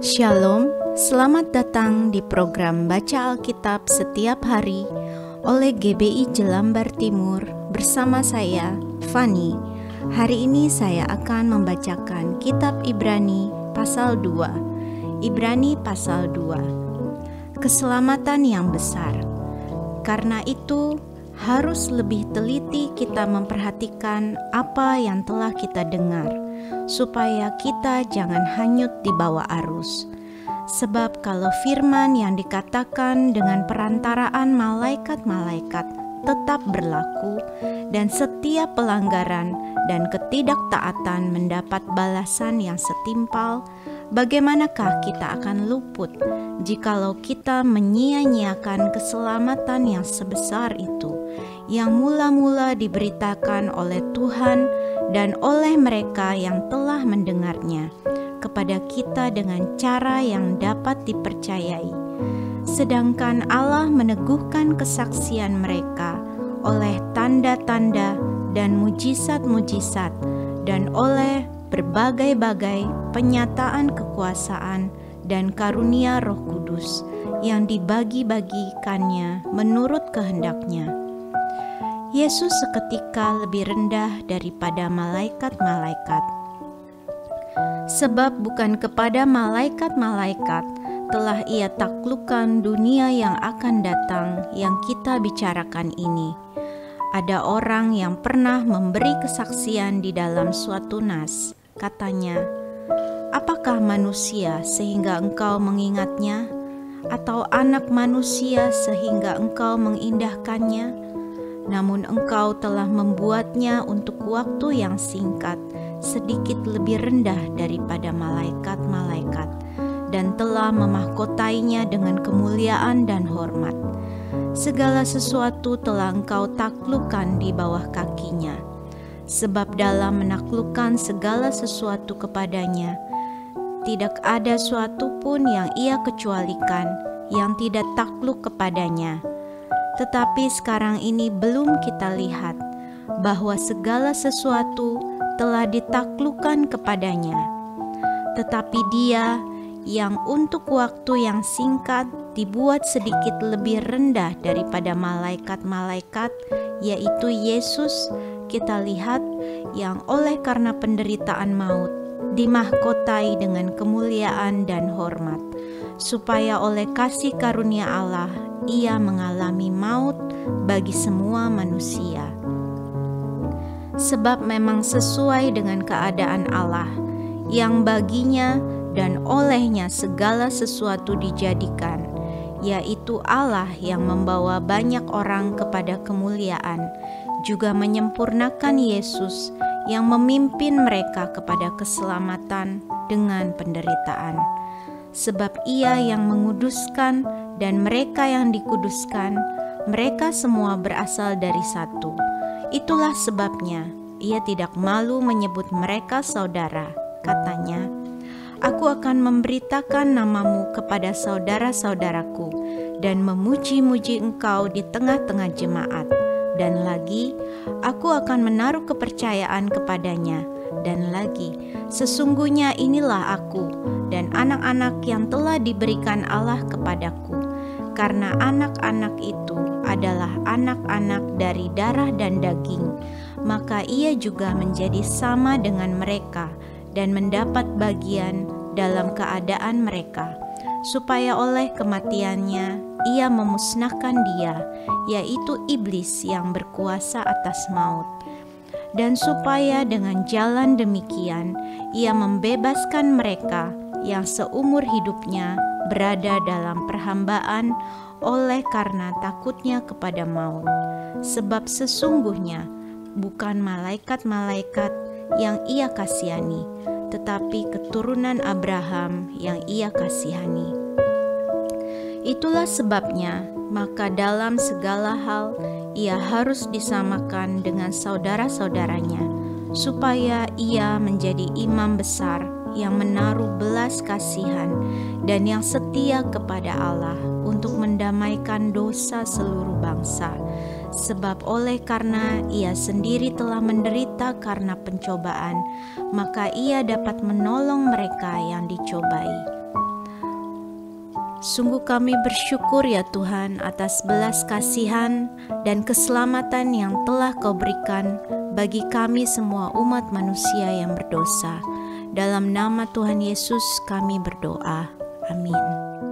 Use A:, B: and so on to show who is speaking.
A: Shalom, selamat datang di program Baca Alkitab Setiap Hari oleh GBI Jelambar Timur bersama saya, Fani. Hari ini saya akan membacakan Kitab Ibrani pasal 2. Ibrani pasal 2. Keselamatan yang besar. Karena itu, harus lebih teliti kita memperhatikan apa yang telah kita dengar, supaya kita jangan hanyut di bawah arus. Sebab kalau firman yang dikatakan dengan perantaraan malaikat-malaikat tetap berlaku, dan setiap pelanggaran dan ketidaktaatan mendapat balasan yang setimpal, bagaimanakah kita akan luput jikalau kita menyia-nyiakan keselamatan yang sebesar itu, yang mula-mula diberitakan oleh Tuhan dan oleh mereka yang telah mendengarnya kepada kita dengan cara yang dapat dipercayai. Sedangkan Allah meneguhkan kesaksian mereka oleh tanda-tanda dan mujizat-mujizat dan oleh berbagai-bagai penyataan kekuasaan dan karunia Roh Kudus yang dibagi-bagikannya menurut kehendaknya. Yesus seketika lebih rendah daripada malaikat-malaikat. Sebab bukan kepada malaikat-malaikat telah Ia taklukkan dunia yang akan datang yang kita bicarakan ini. Ada orang yang pernah memberi kesaksian di dalam suatu nas. Katanya, "Apakah manusia sehingga engkau mengingatnya? Atau anak manusia sehingga engkau mengindahkannya? Namun engkau telah membuatnya untuk waktu yang singkat, sedikit lebih rendah daripada malaikat-malaikat, dan telah memahkotainya dengan kemuliaan dan hormat. Segala sesuatu telah engkau taklukkan di bawah kakinya. Sebab dalam menaklukkan segala sesuatu kepadanya, tidak ada suatu pun yang Ia kecualikan yang tidak takluk kepadanya. Tetapi sekarang ini belum kita lihat bahwa segala sesuatu telah ditaklukkan kepadanya. Tetapi Dia yang untuk waktu yang singkat dibuat sedikit lebih rendah daripada malaikat-malaikat, yaitu Yesus, kita lihat yang oleh karena penderitaan maut dimahkotai dengan kemuliaan dan hormat, supaya oleh kasih karunia Allah Ia mengalami maut bagi semua manusia. Sebab memang sesuai dengan keadaan Allah, yang baginya dan olehnya segala sesuatu dijadikan, yaitu Allah yang membawa banyak orang kepada kemuliaan, juga menyempurnakan Yesus yang memimpin mereka kepada keselamatan dengan penderitaan. Sebab Ia yang menguduskan dan mereka yang dikuduskan, mereka semua berasal dari satu. Itulah sebabnya Ia tidak malu menyebut mereka saudara. Katanya, "Aku akan memberitakan namamu kepada saudara-saudaraku dan memuji-muji engkau di tengah-tengah jemaat. Dan lagi, aku akan menaruh kepercayaan kepadanya. Dan lagi, sesungguhnya inilah aku dan anak-anak yang telah diberikan Allah kepadaku. Karena anak-anak itu adalah anak-anak dari darah dan daging, maka Ia juga menjadi sama dengan mereka dan mendapat bagian dalam keadaan mereka, supaya oleh kematiannya Ia memusnahkan dia, yaitu iblis yang berkuasa atas maut, dan supaya dengan jalan demikian Ia membebaskan mereka yang seumur hidupnya berada dalam perhambaan oleh karena takutnya kepada maut. Sebab sesungguhnya bukan malaikat-malaikat yang Ia kasihani, tetapi keturunan Abraham yang Ia kasihani. Itulah sebabnya, maka dalam segala hal Ia harus disamakan dengan saudara-saudaranya, supaya Ia menjadi imam besar yang menaruh belas kasihan dan yang setia kepada Allah untuk mendamaikan dosa seluruh bangsa. Sebab oleh karena Ia sendiri telah menderita karena pencobaan, maka Ia dapat menolong mereka yang dicobai. Sungguh kami bersyukur ya Tuhan atas belas kasihan dan keselamatan yang telah Kau berikan bagi kami semua umat manusia yang berdosa. Dalam nama Tuhan Yesus kami berdoa. Amin.